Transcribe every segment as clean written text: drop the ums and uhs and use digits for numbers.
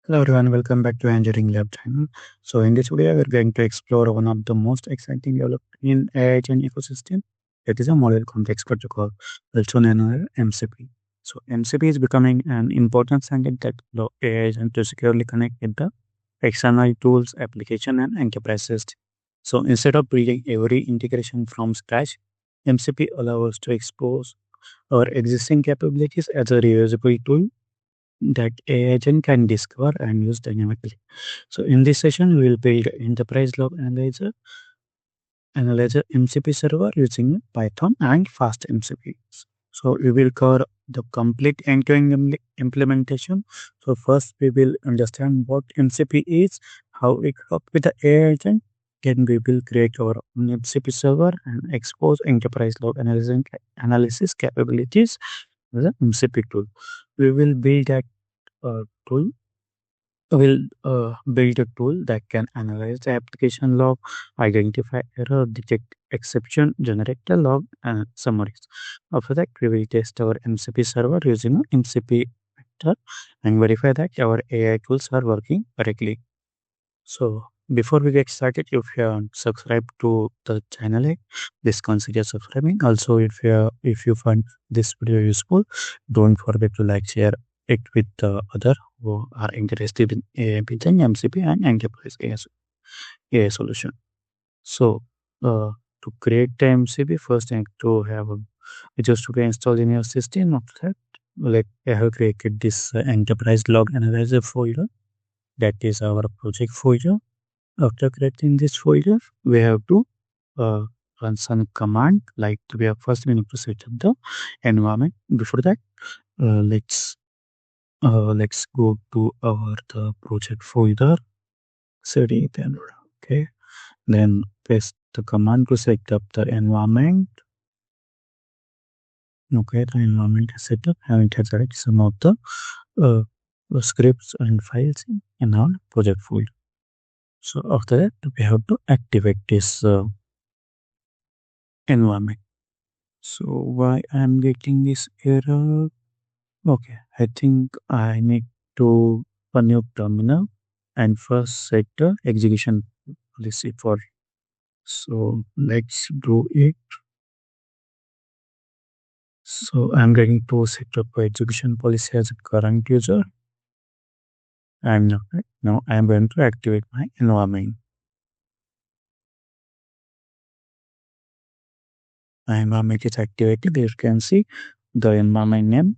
Hello everyone, welcome back to Engineering Lab channel. So in this video, we're going to explore one of the most exciting development in AI agent ecosystem. That is a model complex protocol, also known as MCP. So MCP is becoming an important standard that allows AI agent to securely connect with the external tools, application, and enterprise system. So instead of building every integration from scratch, MCP allows us to expose our existing capabilities as a reusable tool that AI agent can discover and use dynamically. So in this session, we will build enterprise log analyzer MCP server using Python and FastMCP. So we will cover the complete end-to-end implementation. So first we will understand what MCP is, how it works with the AI agent. Then we will create our own MCP server and expose enterprise log analysis capabilities with the MCP tool. We will build that tool will build a tool that can analyze the application log, identify error, detect exception, generate the log and summaries. After that, we will test our MCP server using a MCP vector and verify that our AI tools are working correctly. So before we get started, if you haven't subscribed to the channel yet, please consider subscribing. Also, if you find this video useful, don't forget to like, share it with the other who are interested in AI Python, MCP, and enterprise AI solution. So, to create the MCP, first I need to have just to be installed in your system. After that, like I have created this enterprise log analyzer folder. That is our project folder. After creating this folder, we have to uh, run some command. Like we need to set up the environment. Before that, uh, let's let's go to our the project folder. Cd then okay. Then paste the command to set up the environment. Okay, the environment is set up and it has already some of uh, the scripts and files in our project folder. So after that, we have to activate this environment. So why I'm getting this error? Okay, I think I need to open your terminal and first set the execution policy for it. So let's do it. So I'm going to set up execution policy as a current user. And now I'm going to activate my environment. My environment is activated. You can see the environment name.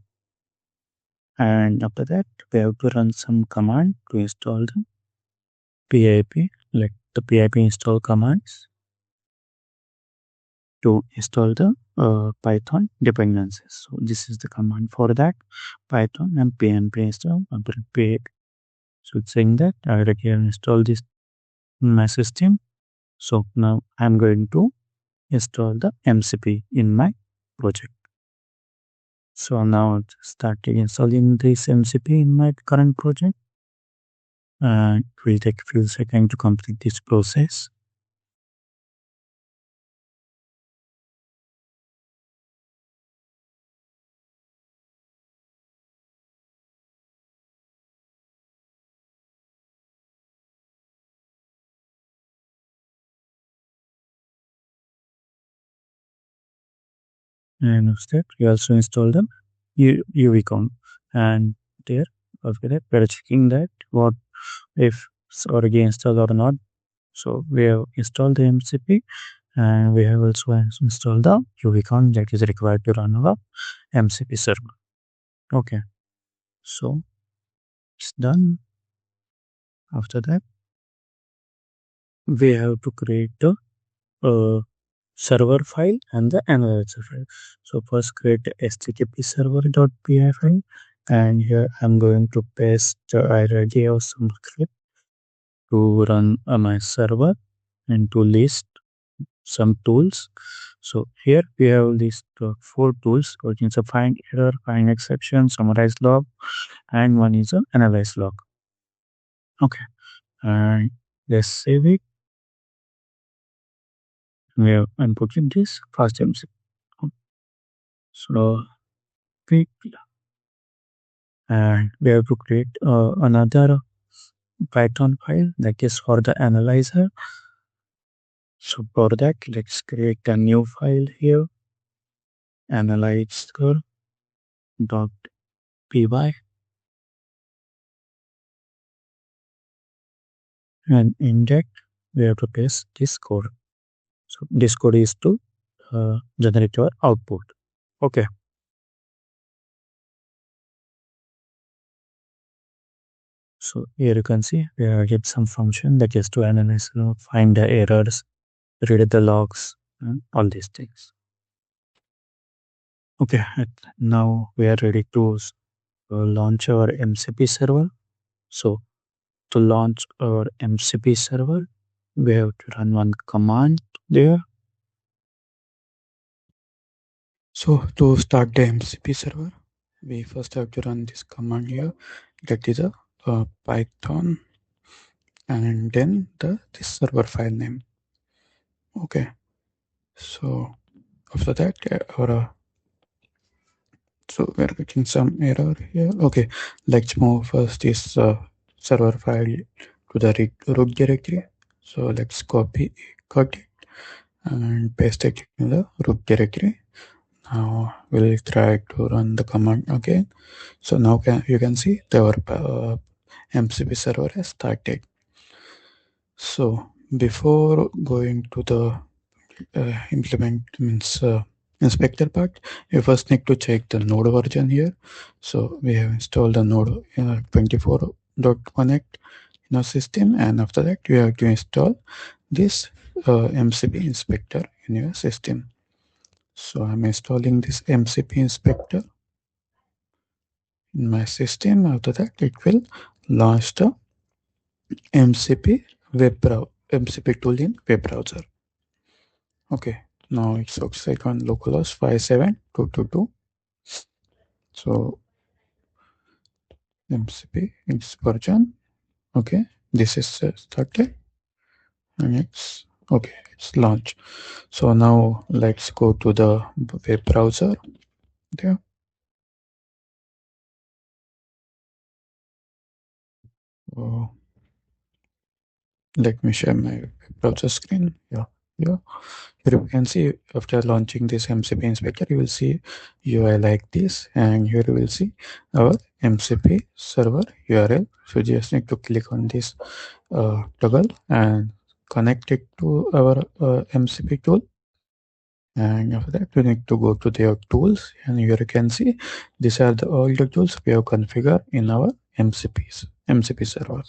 And after that, we have to run some command to install the PIP, like the PIP install commands to install the Python dependencies. So this is the command for that Python and pnp install PIP. So it's saying that I already have installed this in my system. So now I'm going to install the MCP in my project. So now it started installing this MCP in my current project. And it will take a few seconds to complete this process. And after that, we also install the UV and there after that we're checking that what if it's already installed or not. So we have installed the MCP and we have also installed the UV that is required to run our MCP server. Okay, so it's done. After that, we have to create the uh, server file and the analyzer file. So first create the http server.py file, and here I'm going to paste the ID of some script to run my server and to list some tools. So here we have list four tools, which is a find error, find exception, summarize log, and one is an analyze log. Okay, and let's save it. We have inputted this fast MC. So we and we have to create another Python file that is for the analyzer. So for that, let's create a new file here, analyzer.py, and in that we have to paste this code. So this code is to generate your output. Okay. So here you can see we have get some function that is to analyze, find the errors, read the logs, and all these things. Okay, now we are ready to launch our MCP server. So to launch our MCP server, we have to run one command there. So to start the MCP server, we first have to run this command here. That is a Python and then this server file name. Okay. So after that, so we're getting some error here. Okay, let's move first this server file to the root directory. So let's cut it and paste it in the root directory. Now we'll try to run the command again. So now you can see our MCP server has started. So before going to the inspector part, you first need to check the node version here. So we have installed the node 24.18 in our system, and after that you have to install this MCP inspector in your system. So I'm installing this MCP inspector in my system. After that it will launch the MCP tool in web browser. Okay, now it's outside on localhost 57222. So MCP its version. Okay, this is started and it's okay, it's launched. So now let's go to the web browser there. Oh, let me share my web browser screen. Yeah. Here you can see after launching this MCP inspector, you will see UI like this, and here you will see our MCP server URL. So just need to click on this toggle and connect it to our MCP tool. And after that, we need to go to their tools, and here you can see these are all the tools we have configured in our MCP server.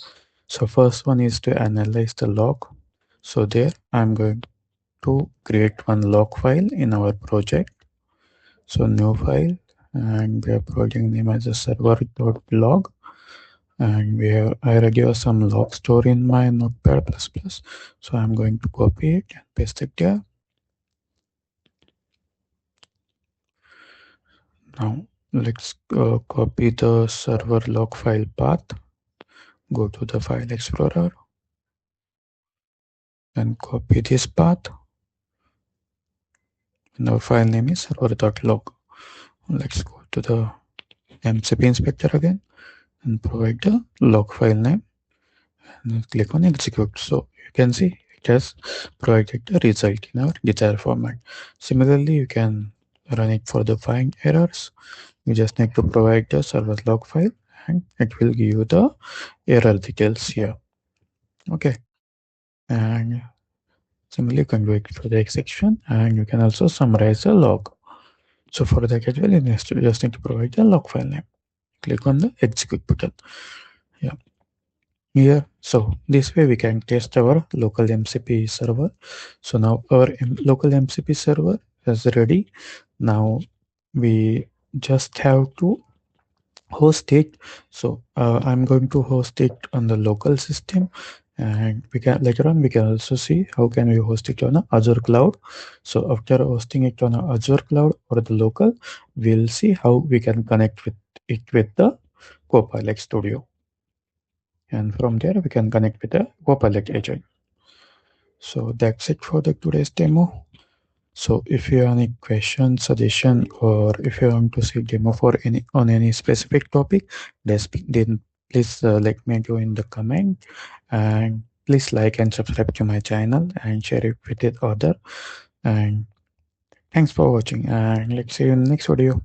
So first one is to analyze the log. So there I'm going to create one log file in our project. So new file, and we are project name as a server.log, and I already have some log store in my notepad++. So I'm going to copy it and paste it there. Now let's copy the server log file path. Go to the file explorer and copy this path. And our file name is server.log. Let's go to the MCP inspector again and provide the log file name and click on execute. So you can see it has provided the result in our desired format. Similarly, you can run it for the find errors. You just need to provide the server log file and it will give you the error details here. Okay, and similarly you can do it for the execution, and you can also summarize the log. So for that as well, you just need to provide the log file name. Click on the execute button. Yeah. Here, so this way we can test our local MCP server. So now our local MCP server is ready. Now we just have to host it. So I'm going to host it on the local system, and we can later on we can also see how can we host it on a Azure cloud. So after hosting it on a Azure cloud or the local, we'll see how we can connect with it with the Copilot Studio, and from there we can connect with the Copilot agent. So that's it for the today's demo. So if you have any question, suggestion, or if you want to see demo for any specific topic, then please let me know in the comment, and please like and subscribe to my channel and share it with the other. And thanks for watching, and let's see you in the next video.